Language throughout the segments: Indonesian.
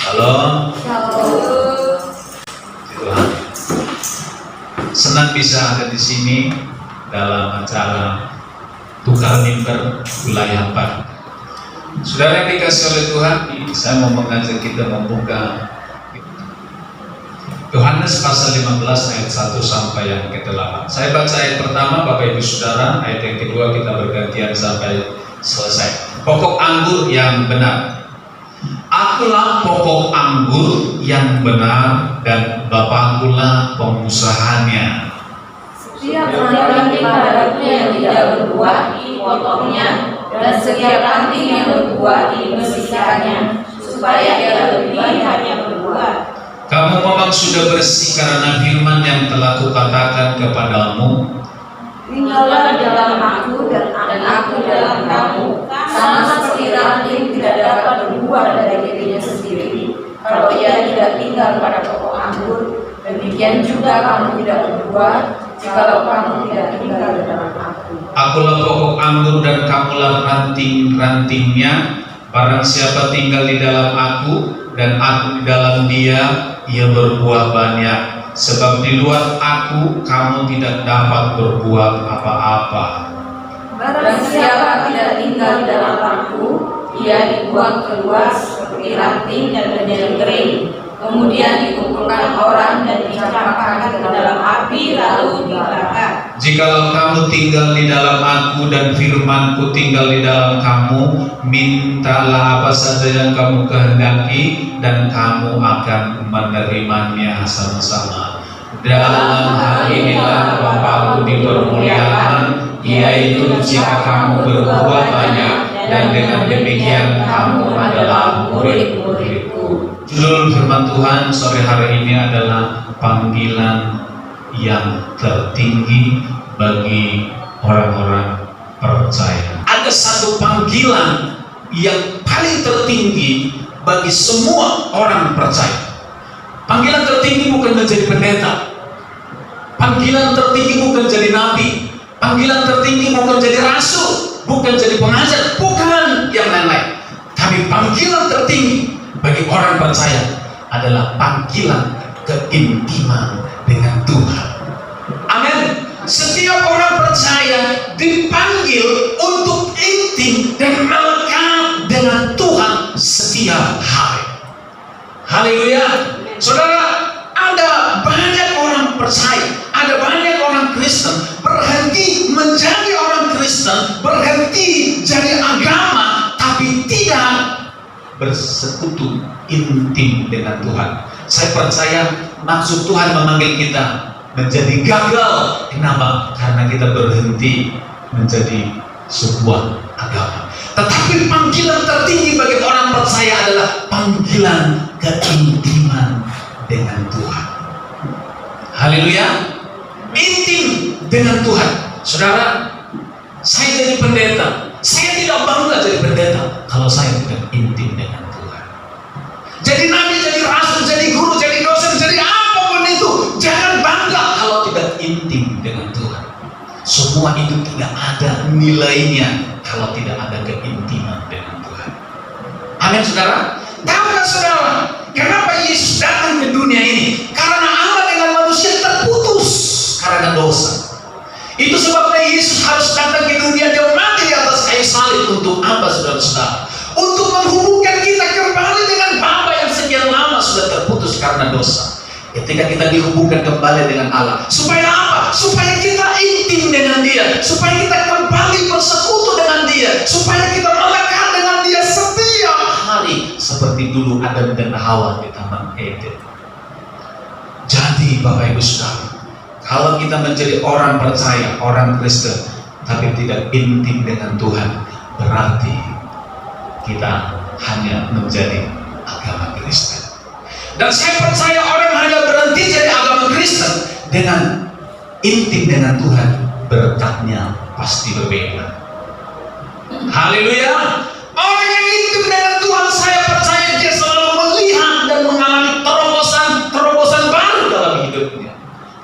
Halo. Tuhan, senang bisa ada di sini dalam acara tukar mimbar wilayah 4. Saudara yang dikasih oleh Tuhan, saya mau mengajak kita membuka Yohanes pasal 15 ayat 1 sampai yang ke-8. Saya baca ayat pertama, Bapak Ibu Saudara, ayat yang kedua kita bergantian sampai selesai. Pokok anggur yang benar. Akulah pokok anggur yang benar dan Bapakkulah pengusahanya. Setiap ranting padaku yang tidak berbuah dipotongnya, dan setiap ranting yang berbuah dibersihkannya, supaya ia lebih banyak berbuah. Kamu memang sudah bersih karena firman yang telah kukatakan kepadamu. Tinggallah dalam aku dan aku dalam kamu, sama seperti ranting tidak dapat berbuah dari dirinya sendiri kalau ia tidak tinggal pada pokok anggur. Demikian juga kamu tidak berbuah jikalau kamu tidak tinggal dalam aku. Akulah pokok anggur dan kamulah ranting-rantingnya. Barang siapa tinggal di dalam aku dan aku di dalam dia, ia berbuah banyak. Sebab di luar aku kamu tidak dapat berbuat apa-apa. Barang siapa tidak tinggal di dalam aku, ia dibuang keluar seperti ranting dan menjadi kering, kemudian dikumpulkan orang dan dicampakkan ke dalam api lalu dibakar. Jikalau kamu tinggal di dalam aku dan firmanku tinggal di dalam kamu, mintalah apa saja yang kamu kehendaki dan kamu akan menerimanya sama-sama. Dalam hal inilah Bapakku dipermuliakan, yaitu jika kamu berbuah banyak, dan dengan demikian kamu adalah murid-muridku. Judul firman Tuhan sore hari ini adalah panggilan yang tertinggi bagi orang-orang percaya. Ada satu panggilan yang paling tertinggi bagi semua orang percaya. Panggilan tertinggi bukan menjadi pendeta. Panggilan tertinggi bukan jadi nabi. Panggilan tertinggi bukan jadi rasul, bukan jadi pengajar, bukan yang lain-lain. Tapi panggilan tertinggi bagi orang percaya adalah panggilan keintiman dengan Tuhan. Amin. Setiap orang percaya dipanggil untuk intim dan melekat dengan Tuhan setiap hari. Haleluya. Saudara, ada banyak orang percaya, ada banyak orang Kristen berhenti menjadi orang Kristen, berhenti jadi agama, tapi tidak bersekutu intim dengan Tuhan. Saya percaya maksud Tuhan memanggil kita menjadi gagal. Kenapa? Karena kita berhenti menjadi sebuah agama. Tetapi panggilan tertinggi bagi orang percaya adalah panggilan keintiman dengan Tuhan. Haleluya. Intim dengan Tuhan. Saudara, saya jadi pendeta, saya tidak bangga jadi pendeta kalau saya tidak intim dengan Tuhan. Jadi nabi, jadi rasul, jadi guru, jadi dosen, jadi apapun itu, jangan bangga kalau tidak intim dengan Tuhan. Semua itu tidak ada nilainya kalau tidak ada keintiman dengan Tuhan. Amin, saudara. Tahukah saudara, kenapa Yesus datang ke dunia ini? Karena Allah dengan manusia terputus karena dosa. Itu sebabnya Yesus harus datang ke dunia, dia mati di atas kayu salib. Untuk apa, saudara-saudara? Untuk menghubungkan kita kembali dengan Bapa yang sekian lama sudah terputus karena dosa. Ketika kita dihubungkan kembali dengan Allah, supaya apa? Supaya kita intim dengan Dia, supaya kita kembali bersekutu dengan Dia, supaya kita melekat dengan Dia setiap hari, seperti dulu Adam dan Hawa di Taman Eden. Jadi Bapak Ibu Saudara, kalau kita menjadi orang percaya, orang Kristen, tapi tidak intim dengan Tuhan, berarti kita hanya menjadi agama Kristen. Dan saya percaya orang hanya berhenti jadi agama Kristen dengan intim dengan Tuhan, berkatnya pasti berbeda. Haleluya. Orang yang intim dengan Tuhan, saya percaya dia selalu melihat dan mengalami terobosan baru dalam hidupnya.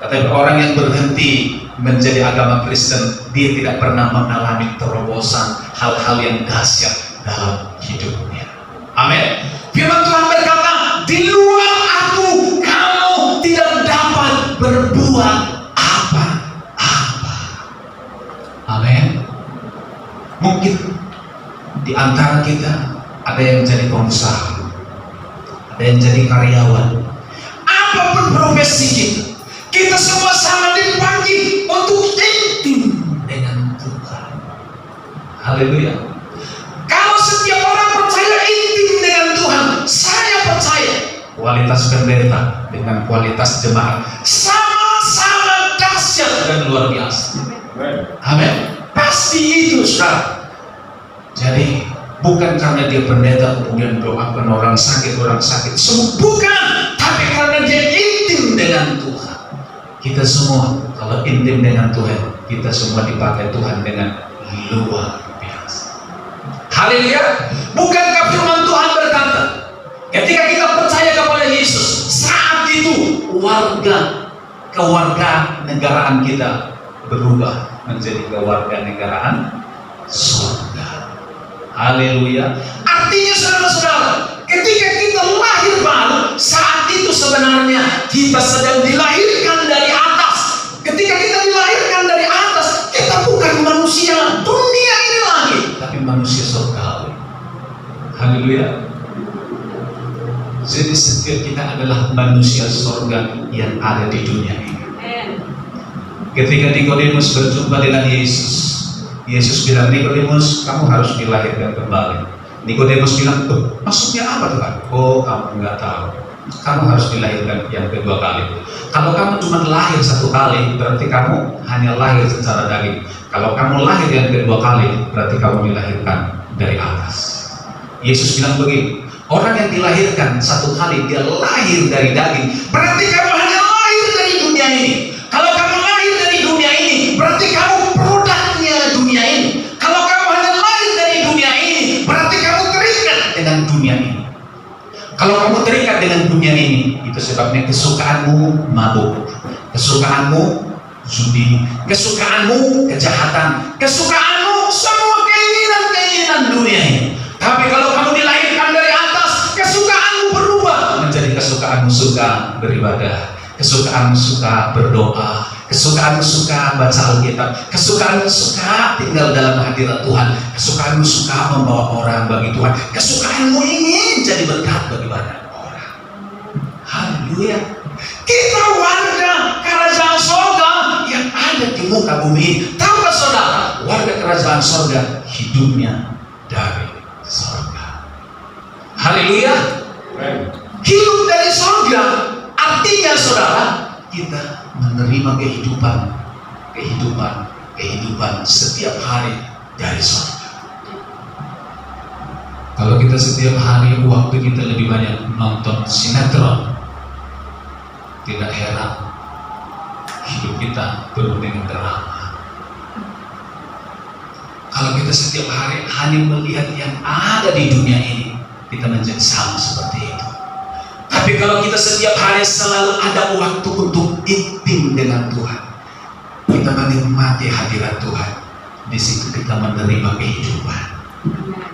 Tetapi orang yang berhenti menjadi agama Kristen, dia tidak pernah mengalami terobosan, hal-hal yang dahsyat dalam hidupnya. Amin. Firman Tuhan berkata, kita ada yang jadi pengusaha, ada yang jadi karyawan. Apapun profesi kita, kita semua sama dipanggil untuk intim dengan Tuhan. Haleluya. Kalau setiap orang percaya intim dengan Tuhan, saya percaya kualitas pendeta dengan kualitas jemaat sama-sama dahsyat dan luar biasa. Amin. Pasti itu, saudara. Jadi bukan karena dia pendeta kemudian doakan orang sakit sembuh, bukan, tapi karena dia intim dengan Tuhan. Kita semua kalau intim dengan Tuhan, kita semua dipakai Tuhan dengan luar biasa. Haleluya. Bukankah firman Tuhan berkata, ketika kita percaya kepada Yesus, saat itu kewarga negaraan kita berubah menjadi kewarganegaraan surga. Haleluya. Artinya saudara-saudara, ketika kita lahir baru, saat itu sebenarnya kita sedang dilahirkan dari atas. Ketika kita dilahirkan dari atas, kita bukan manusia dunia ini lagi, tapi manusia surgawi. Haleluya. Jadi setiap kita adalah manusia surga yang ada di dunia ini. Ketika Nikodemus berjumpa dengan Yesus, Yesus bilang, Nikodemus, kamu harus dilahirkan kembali. Nikodemus bilang, maksudnya apa Tuhan? Oh, kamu nggak tahu. Kamu harus dilahirkan yang kedua kali. Kalau kamu cuma lahir satu kali, berarti kamu hanya lahir secara daging. Kalau kamu lahir yang kedua kali, berarti kamu dilahirkan dari atas. Yesus bilang begini, orang yang dilahirkan satu kali, dia lahir dari daging, berarti kamu hanya lahir dari dunia ini. Kalau kamu lahir dari dunia ini, berarti kamu produknya dunia ini. Kalau kamu hanya lahir dari dunia ini, berarti kamu terikat dengan dunia ini. Kalau kamu terikat dengan dunia ini, itu sebabnya kesukaanmu mabuk, kesukaanmu judi, kesukaanmu kejahatan, kesukaanmu semua keinginan dunia ini. Tapi kalau kamu dilahirkan dari atas, kesukaanmu berubah menjadi kesukaanmu suka beribadah, kesukaanmu suka berdoa, kesukaanmu suka baca Alkitab, kesukaanmu suka tinggal dalam hadirat Tuhan, kesukaanmu suka membawa orang bagi Tuhan, kesukaanmu ingin jadi berkat bagi banyak orang. Haleluya. Kita warga kerajaan surga yang ada di muka bumi. Tahukah saudara, warga kerajaan surga hidupnya dari surga. Haleluya. Hidup dari surga artinya saudara, kita menerima kehidupan setiap hari dari surga. Kalau kita setiap hari waktu kita lebih banyak nonton sinetron, tidak heran hidup kita penuh dengan drama. Kalau kita setiap hari hanya melihat yang ada di dunia ini, kita menjadi sama seperti itu. Tapi kalau kita setiap hari selalu ada waktu untuk intim dengan Tuhan, kita menikmati hadirat Tuhan, di situ kita menerima kehidupan.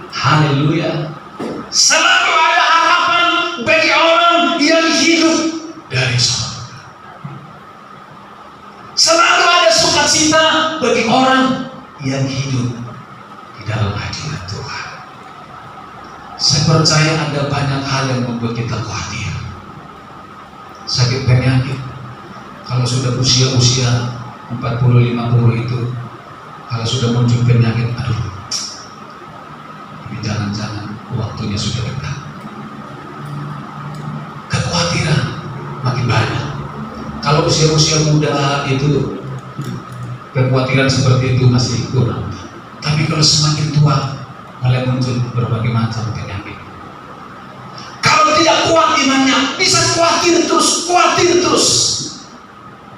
Haleluya. Selalu ada harapan bagi orang yang hidup dari surga. Selalu ada sukacita bagi orang yang hidup di dalam hadirat Tuhan. Saya percaya ada banyak hal yang membuat kita khawatir. Sakit penyakit, kalau sudah usia 40-50 itu, kalau sudah muncul penyakit, aduh, ini jangan-jangan waktunya sudah dekat. Kekhawatiran makin banyak. Kalau usia-usia muda itu, kekhawatiran seperti itu masih kurang. Tapi kalau semakin tua, mulai muncul berbagai macam penyakit. Kalau tidak kuat imannya, bisa khawatir terus.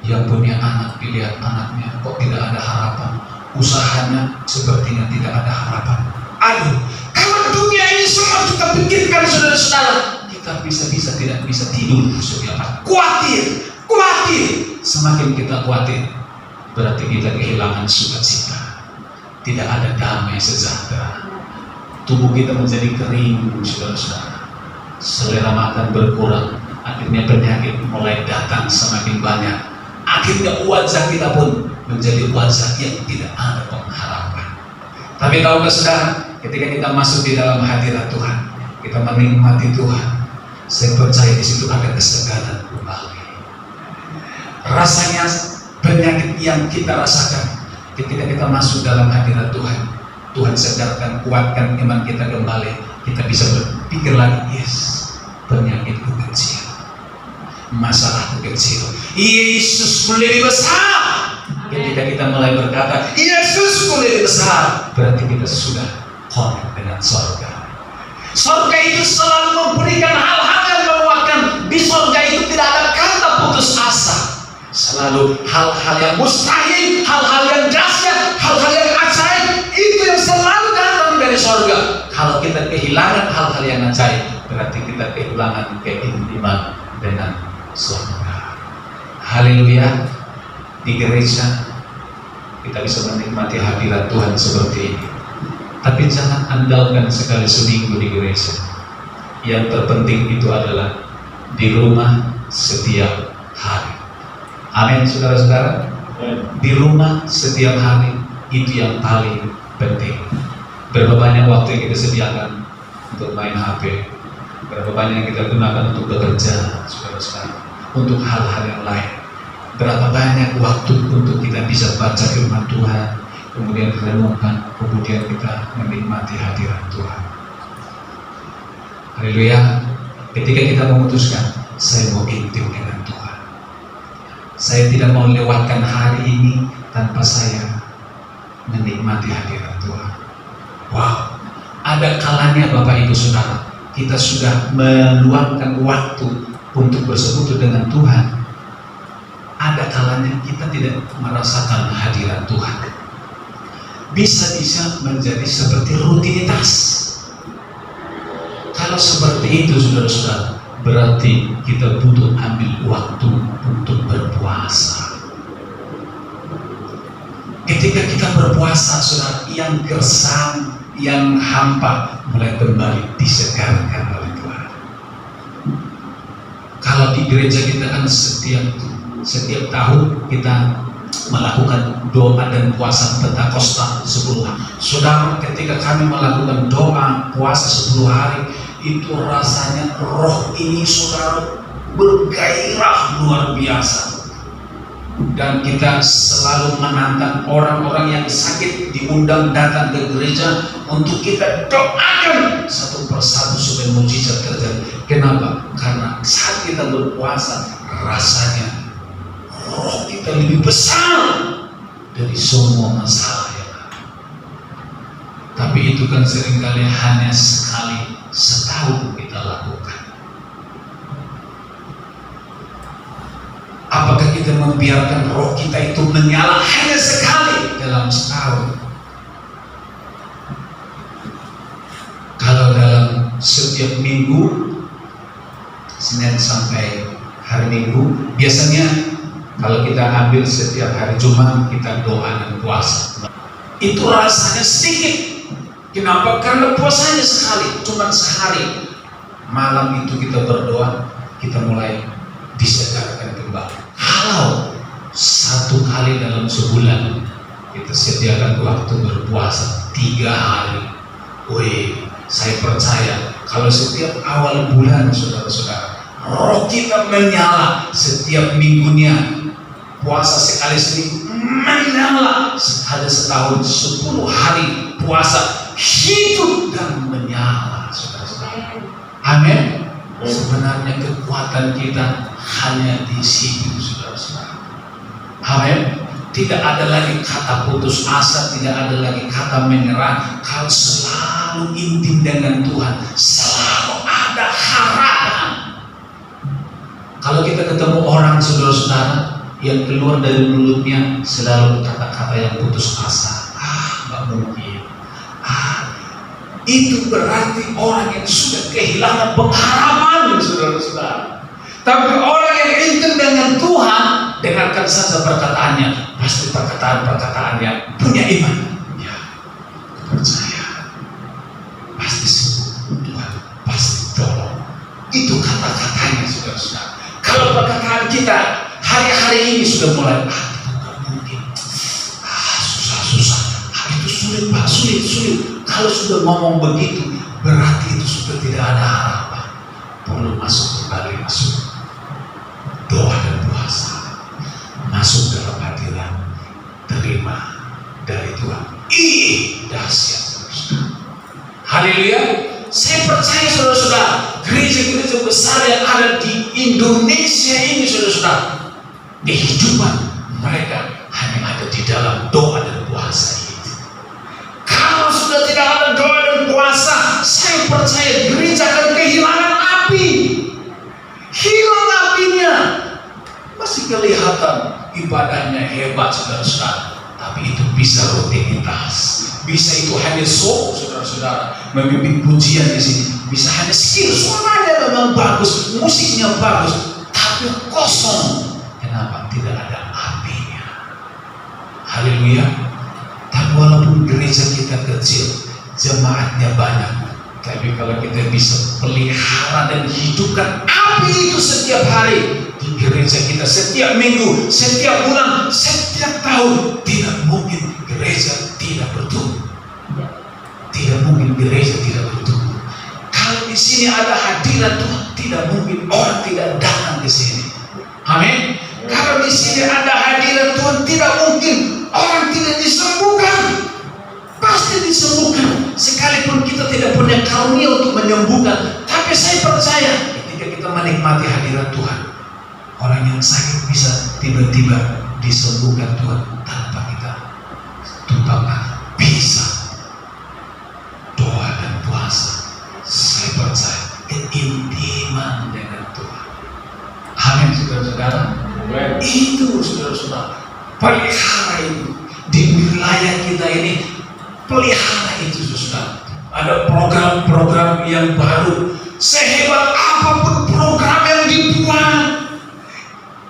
Yang punya anak, dilihat anaknya kok tidak ada harapan, usahanya sepertinya tidak ada harapan. Aduh, kalau dunia ini semua kita pikirkan saudara-saudara, kita bisa tidak bisa tidur setiap hari. Khawatir. Semakin kita khawatir, berarti kita kehilangan sukacita. Tidak ada damai sejahtera. Tubuh kita menjadi kering, saudara-saudara. Selera makan berkurang, akhirnya penyakit mulai datang semakin banyak. Akhirnya wajah kita pun menjadi wajah yang tidak ada pengharapan. Tapi tahukah saudara, ketika kita masuk di dalam hadirat Tuhan, kita menikmati Tuhan, saya percaya di situ ada kesegaran kembali. Rasanya penyakit yang kita rasakan ketika kita masuk dalam hadirat Tuhan, Tuhan segarkan, kuatkan iman kita kembali. Kita bisa berpikir lagi, yes, penyakitku kecil, masalahku kecil, Yesus lebih besar. Ketika kita mulai berkata, Yesus lebih besar, berarti kita sudah connect dengan sorga. Sorga itu selalu memberikan hal-hal yang menguatkan. Di sorga itu tidak ada kata putus asa. Selalu hal-hal yang mustahil, hal-hal yang dahsyat, hal-hal yang ajaib, itu yang selalu datang dari sorga. Kalau kita kehilangan hal-hal yang ajaib, berarti kita kehilangan keintiman dengan sorga. Haleluya. Di gereja kita bisa menikmati hadirat Tuhan seperti ini, tapi jangan andalkan sekali seminggu di gereja. Yang terpenting itu adalah di rumah setiap hari. Amin, saudara-saudara. Di rumah setiap hari, itu yang paling penting. Berapa banyak waktu yang kita sediakan untuk main HP, berapa banyak yang kita gunakan untuk bekerja, saudara-saudara, untuk hal-hal yang lain. Berapa banyak waktu untuk kita bisa baca firman Tuhan, kemudian renungkan, kemudian kita menikmati hadirat Tuhan. Haleluya. Ketika kita memutuskan, saya mau intim dengan Tuhan, saya tidak mau lewatkan hari ini tanpa saya menikmati hadirat Tuhan. Wow, ada kalanya Bapak Ibu Saudara, kita sudah meluangkan waktu untuk bersekutu dengan Tuhan. Ada kalanya kita tidak merasakan hadirat Tuhan. Bisa-bisa menjadi seperti rutinitas. Kalau seperti itu, saudara-saudara, berarti kita butuh ambil waktu untuk berpuasa. Ketika kita berpuasa, saudara, yang gersang, yang hampa mulai kembali disegarkan oleh Tuhan. Kalau di gereja kita kan setiap tahun kita melakukan doa dan puasa Pentakosta 10 hari. Saudara, ketika kami melakukan doa puasa 10 hari, itu rasanya roh ini saudara bergairah luar biasa. Dan kita selalu menantang orang-orang yang sakit diundang datang ke gereja untuk kita doakan satu persatu supaya mujizat terjadi. Kenapa? Karena saat kita berpuasa rasanya roh kita lebih besar dari semua masalah yang ada. Tapi itu kan seringkali hanya sekali setahun kita lakukan. Apakah kita membiarkan roh kita itu menyala hanya sekali dalam setahun? Kalau dalam setiap minggu, Senin sampai hari Minggu, biasanya kalau kita ambil setiap hari Jumat kita doa dan puasa, itu rasanya sedikit. Kenapa? Karena puasanya sekali, cuma sehari. Malam itu kita berdoa, kita mulai disegarkan kembali. Kalau satu kali dalam sebulan kita sediakan waktu berpuasa 3 hari, wih, saya percaya kalau setiap awal bulan, saudara-saudara, roh kita menyala setiap minggunya. Puasa sekali seminggu menyala, sekali setahun 10 hari puasa hidup dan menyala, saudara-saudara. Amin. Sebenarnya kekuatan kita hanya di situ, saudara-saudara. Amin. Tidak ada lagi kata putus asa, tidak ada lagi kata menyerah. Kalau selalu intim dengan Tuhan, selalu ada harapan. Kalau kita ketemu orang, saudara-saudara, yang keluar dari mulutnya selalu kata-kata yang putus asa, nggak mungkin, itu berarti orang yang sudah kehilangan pengharapan, saudara-saudara. Tapi orang yang intim dengan Tuhan, dengarkan saja perkataannya, pasti perkataan-perkataannya punya iman. Ya, percaya, pasti sembuh, Tuhan pasti tolong. Itu kata-katanya, saudara-saudara. Kalau perkataan kita hari-hari ini sudah mulai, itu nggak mungkin, susah, itu sulit Pak, sulit. Kalau sudah ngomong begitu, berarti itu sudah tidak ada harapan. Perlu masuk kembali, masuk doa dan puasa, masuk dalam hadirat, terima dari Tuhan. Dahsyat saudara. Haleluya. Saya percaya saudara-saudara, gereja-gereja besar yang ada di Indonesia ini saudara-saudara, kehidupan mereka hanya ada di dalam doa dan puasa itu. Kalau sudah tidak ada doa dan puasa, saya percaya gereja akan kehilangan api. Hilang apinya. Masih kelihatan ibadahnya hebat saudara-saudara, tapi itu bisa rutinitas. Bisa itu hanya show saudara-saudara, memimpin pujian di sini. Bisa hanya skill, suaranya memang bagus, musiknya bagus, tapi kosong. Kenapa? Tidak ada apinya. Haleluya. Tapi walaupun gereja kita kecil, jemaatnya banyak, tapi kalau kita bisa pelihara dan hidupkan api itu setiap hari di gereja kita, setiap minggu, setiap bulan, setiap tahun, tidak mungkin gereja tidak bertumbuh. Tidak mungkin gereja tidak bertumbuh. Kalau di sini ada hadirat Tuhan, tidak mungkin orang tidak datang ke sini. Amin. Kalau di sini ada hadirat Tuhan, tidak mungkin orang tidak disembuhkan. Pasti disembuhkan. Sekalipun kita tidak punya karunia untuk menyembuhkan, tapi saya percaya ketika kita menikmati hadirat Tuhan, orang yang sakit bisa tiba-tiba disembuhkan Tuhan tanpa kita tumpahkan. Bisa. Doa dan puasa, saya percaya keintiman dengan Tuhan. Amin saudara-saudara. Itu saudara-saudara, pelihara itu di wilayah kita ini, pelihara itu saudara. Ada program-program yang baru, sehebat apapun program yang dibuat,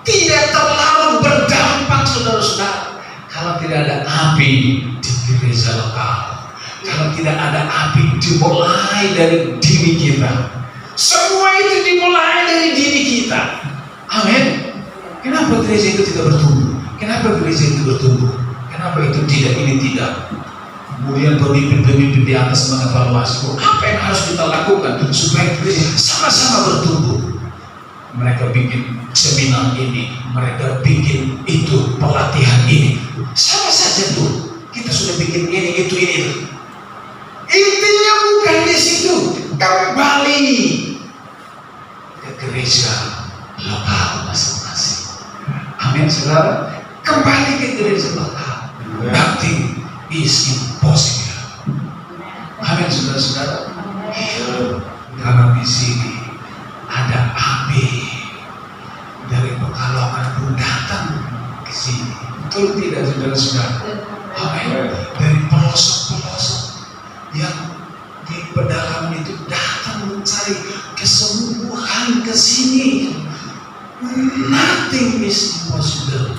tidak terlalu berdampak saudara-saudara kalau tidak ada api di gereja lokal. Kalau tidak ada api dimulai dari diri kita. Semua itu dimulai dari diri kita. Amin. Kenapa gereja itu tidak bertumbuh? Kenapa gereja itu bertumbuh? Kenapa itu tidak, ini tidak? Kemudian pemimpin-pemimpin di atas mengevaluasi, apa yang harus kita lakukan supaya gereja sama-sama bertumbuh. Mereka bikin seminar ini, mereka bikin itu, pelatihan ini. Sama saja tuh. Kita sudah bikin ini, itu, ini, itu. Intinya bukan di situ. Kembali ke gereja lokal masing-masing. Amin saudara. Kembali ke gereja lokal. Nothing is impossible. Amin saudara-saudara. Kalau di sini ada api dari Pekalongan pun datang ke sini. Betul tidak saudara-saudara? Amin. Dari pelosok-pelosok yang di pedalaman itu datang mencari kesembuhan ke sini. Nothing is impossible.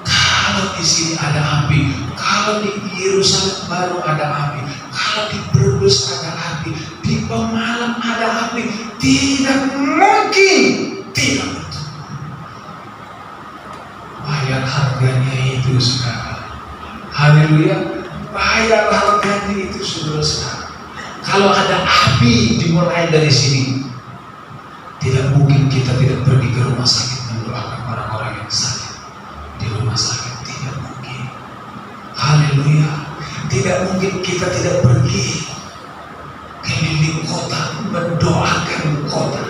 Kalau di sini ada api, kalau di Yerusalem baru ada api, kalau di Brebes ada api, di Pemalang ada api, tidak mungkin tidak betul. Bayar harganya itu sekarang. Haleluya. Bayar harganya itu saudara-saudara. Kalau ada api dimulai dari sini, tidak mungkin kita tidak pergi ke rumah sakit mendoakan orang-orang yang sakit di rumah sakit. Tidak mungkin. Haleluya. Tidak mungkin kita tidak pergi keliling kota mendoakan kota.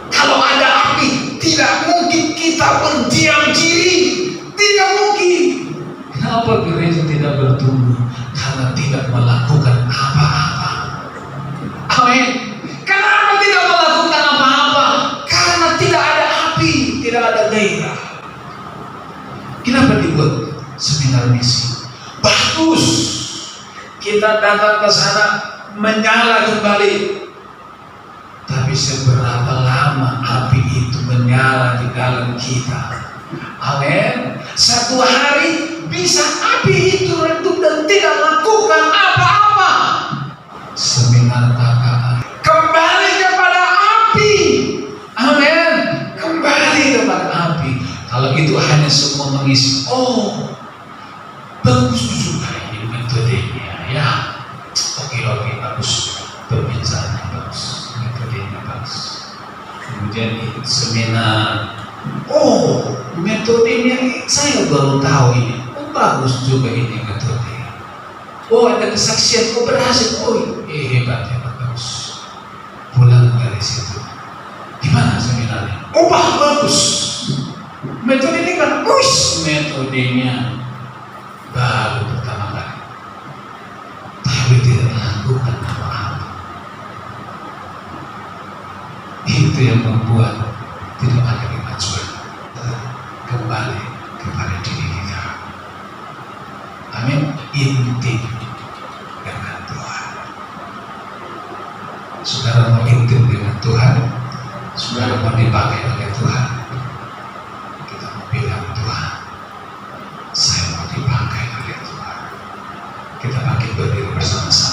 Kalau ada api, tidak mungkin kita berdiam diri. Tidak mungkin. Kenapa gereja tidak bertumbuh? Karena tidak melakukan apa-apa. Amin. Kenapa tidak melakukan apa-apa? Karena tidak ada api, tidak ada gairah. Kenapa dibuat seminar misi? Bagus. Kita datang ke sana menyala kembali. Tapi seberapa lama api itu menyala di dalam kita? Amin. Satu hari bisa api itu redup dan tidak lakukan apa-apa. Seminar KKA kembali kepada api. Amin. Kembali kepada api. Kalau itu hanya semua mengisi, oh bagus juga ini metodenya ya. kemudian ikut seminar. Oh, metodenya saya baru tahu ini. Oh, bagus juga ini metode. Oh, ada kesaksian, oh berhasil, oh hebat, bagus. Pulang dari situ, gimana seminarnya? Oh bagus. Metode ini kan, metodenya baru pertama kali, tapi tidak melakukan apa-apa. Itu yang membuat tidak ada kemajuan. Kembali kepada diri kita. Amin. Inti dengan Tuhan. Saudara mau intim dengan Tuhan, saudara mau dipakai oleh Tuhan, kita mau bilang Tuhan, saya mau dipakai oleh Tuhan. Kita bangkit berdiri bersama-sama.